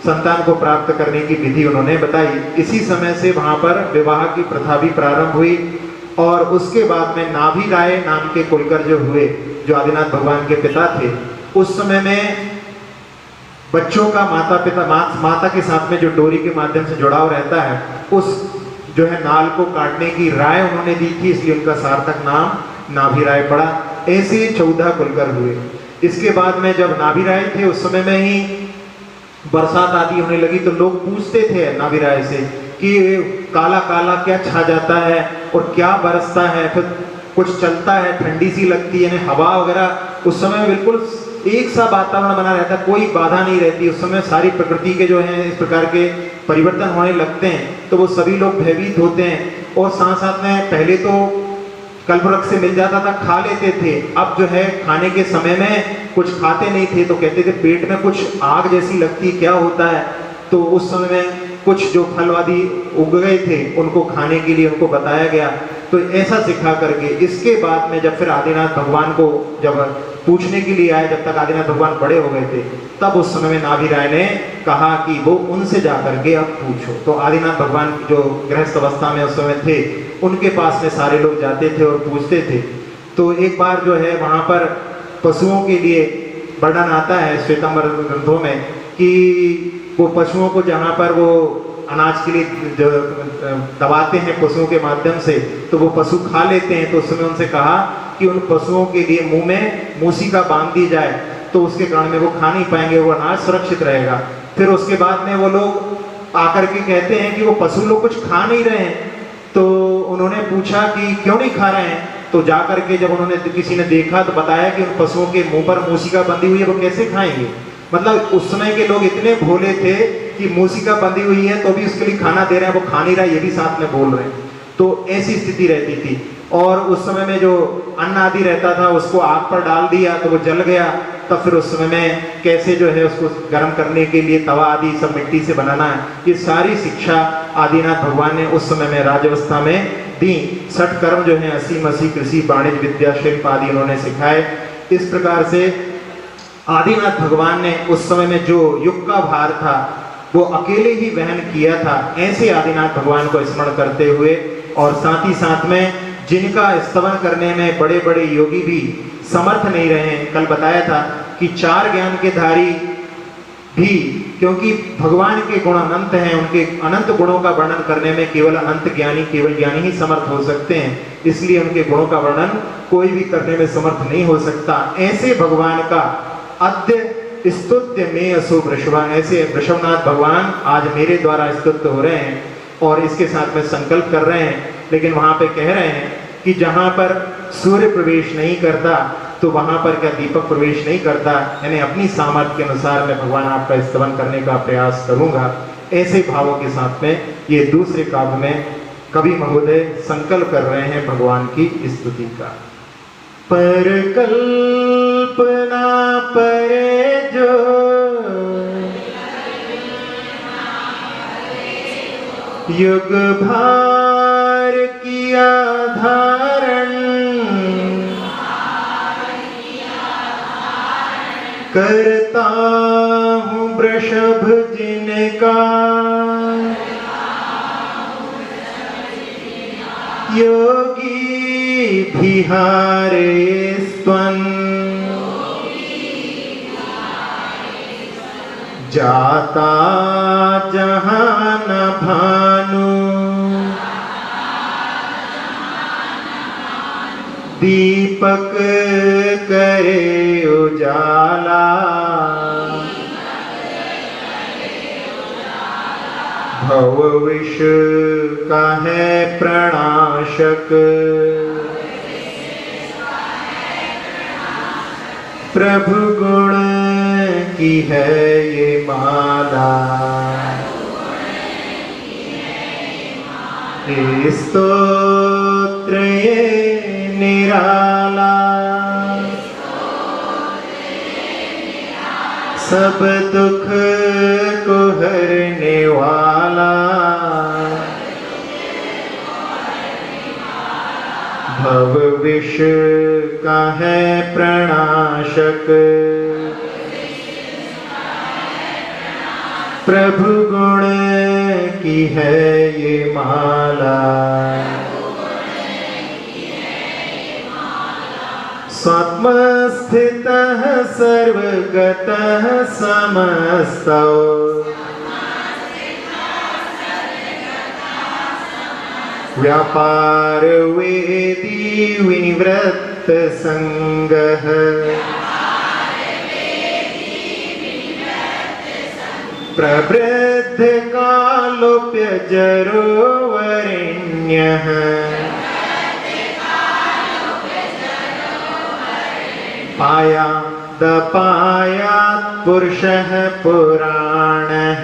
संतान को प्राप्त करने की विधि उन्होंने बताई। इसी समय से वहाँ पर विवाह की प्रथा भी प्रारंभ हुई और उसके बाद में नाभि राय नाम के कुलकर जो हुए, जो आदिनाथ भगवान के पिता थे, उस समय में बच्चों का माता के साथ में जो डोरी के माध्यम से जुड़ाव रहता है, उस जो है नाल को काटने की राय उन्होंने दी थी, इसलिए उनका सार्थक नाम नाभि राय पड़ा। ऐसे 14 कुलकर हुए। इसके बाद में जब नाभि राय थे उस समय में ही बरसात आदि होने लगी, तो लोग पूछते थे नाभि राय से कि काला काला क्या छा जाता है और क्या बरसता है, फिर कुछ चलता है, ठंडी सी लगती है, हवा वगैरह। उस समय बिल्कुल एक सा वातावरण बना रहता है, कोई बाधा नहीं रहती। उस समय सारी प्रकृति के जो है इस प्रकार के परिवर्तन होने लगते हैं, तो वो सभी लोग भयभीत होते हैं। और साथ साथ में पहले तो कल्पवृक्ष से मिल जाता था, खा लेते थे। अब जो है खाने के समय में कुछ खाते नहीं थे, तो कहते थे पेट में कुछ आग जैसी लगती, क्या होता है। तो उस समय में कुछ जो फल आदि उग गए थे उनको खाने के लिए उनको बताया गया, तो ऐसा सिखा करके इसके बाद में जब फिर आदिनाथ भगवान को जब पूछने के लिए आए, जब तक आदिनाथ भगवान बड़े हो गए थे, तब उस समय में नाभि राय ने कहा कि वो उनसे जाकर के अब पूछो। तो आदिनाथ भगवान जो गृहस्थ अवस्था में उस समय थे, उनके पास में सारे लोग जाते थे और पूछते थे। तो एक बार जो है वहाँ पर पशुओं के लिए वर्णन आता है श्वेतांबर ग्रंथों में कि वो पशुओं को जहाँ पर वो अनाज के लिए जो दबाते हैं पशुओं के माध्यम से, तो वो पशु खा लेते हैं। तो उस समय उनसे कहा कि उन पशुओं के लिए मुंह में मूसिका बांध दी जाए, तो उसके कारण में वो खा नहीं पाएंगे, वो अनाज सुरक्षित रहेगा। फिर उसके बाद में वो लोग आकर के कहते हैं कि वो पशु लोग कुछ खा नहीं रहे हैं। तो उन्होंने पूछा कि क्यों नहीं खा रहे हैं। तो जाकर के जब उन्होंने किसी ने देखा तो बताया कि उन पशुओं के मुंह पर मूसिका बंधी हुई है, वो कैसे खाएंगे। मतलब उस समय के लोग इतने भोले थे कि मूसिका बंधी हुई है तो भी उसके लिए खाना दे रहे हैं, वो खा नहीं रहा, ये भी साथ में बोल रहे हैं। तो ऐसी स्थिति रहती थी। और उस समय में जो अन्न आदि रहता था उसको आग पर डाल दिया तो वो जल गया, तब फिर उस समय में कैसे जो है उसको गर्म करने के लिए तवा आदि सब मिट्टी से बनाना है, ये सारी शिक्षा आदिनाथ भगवान ने उस समय में राजावस्था में दी। 60 कर्म जो है 80 कृषि वाणिज्य विद्या शिल्प आदि उन्होंने सिखाए। इस प्रकार से आदिनाथ भगवान ने उस समय में जो युग का भार था वो अकेले ही वहन किया था। ऐसे आदिनाथ भगवान को स्मरण करते हुए और साथ ही साथ में जिनका स्तवन करने में बड़े बड़े योगी भी समर्थ नहीं रहे हैं। कल बताया था कि 4 ज्ञान के धारी भी, क्योंकि भगवान के गुण अनंत हैं, उनके अनंत गुणों का वर्णन करने में केवल केवल ज्ञानी ही समर्थ हो सकते हैं, इसलिए उनके गुणों का वर्णन कोई भी करने में समर्थ नहीं हो सकता। ऐसे भगवान का अद्य स्तुत्य में असो वृषभा, ऐसे वृषभनाथ भगवान आज मेरे द्वारा स्तुत्य हो रहे हैं और इसके साथ में संकल्प कर रहे हैं। लेकिन वहां पे कह रहे हैं कि जहां पर सूर्य प्रवेश नहीं करता तो वहां पर क्या दीपक प्रवेश नहीं करता, यानी अपनी सामर्थ्य के अनुसार मैं भगवान आपका स्तवन करने का प्रयास करूंगा। ऐसे भावों के साथ में ये दूसरे काव्य में कवि महोदय संकल्प कर रहे हैं भगवान की स्तुति का। पर कल्पना परे जो युग भार किया धारण, करता हूँ वृषभ जिनका योगी बिहारे स्तवन, जाता जहाँ न भानु दीपक करे उजाला, भव विष का है प्रणाशक, प्रभु गुण की है ये माला, स्तोत्र ये निराला, सब दुख को हरने वाला, भव विष का है प्रणाशक, प्रभु गुण की है ये माला, स्वात्मस्थितः सर्वगतः समस्तौ, व्यापार वेदी विनिवृत्त संगः, प्रवृद्ध कालोप्य जरो वरेण्यः, पायादपायात् पुरुषः पुराणः,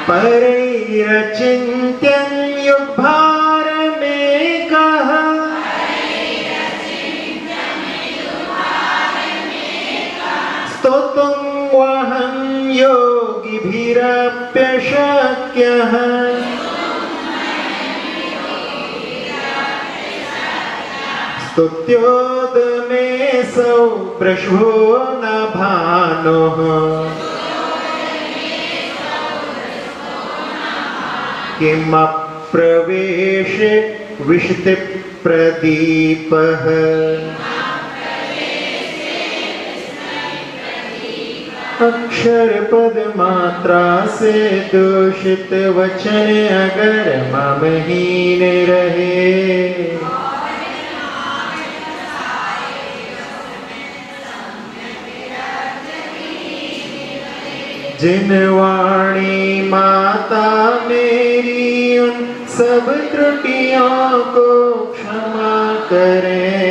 परैरचिन्त्यं युग्भारमेकः, स्तोतुं वहं योगिभिरप्यशक्यः, स्तुत्योदमे सौ वृषभो न भानुः, किमप्रवेशे विशति प्रदीपः, अक्षर पद मात्रा से दूषित वचन अगर मम हीन रहे, जिन वाणी माता मेरी उन सब त्रुटियों को क्षमा करें,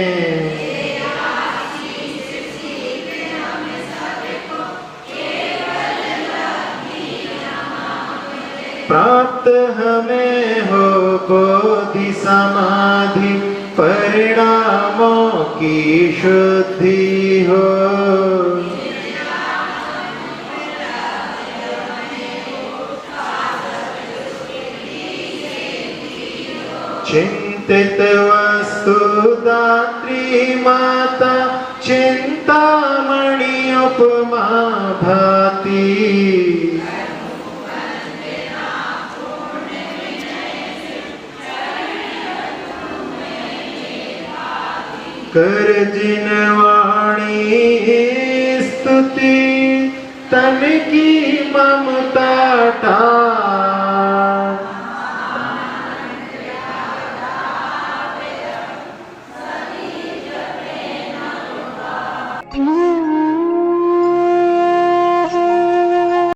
प्राप्त हमें हो बोधि समाधि परिणामों की शुद्धि हो, चिंतित वस्तु दात्री माता चिंतामणि उपमा भाति, कर जिन वाणी स्तुति तन की ममता टा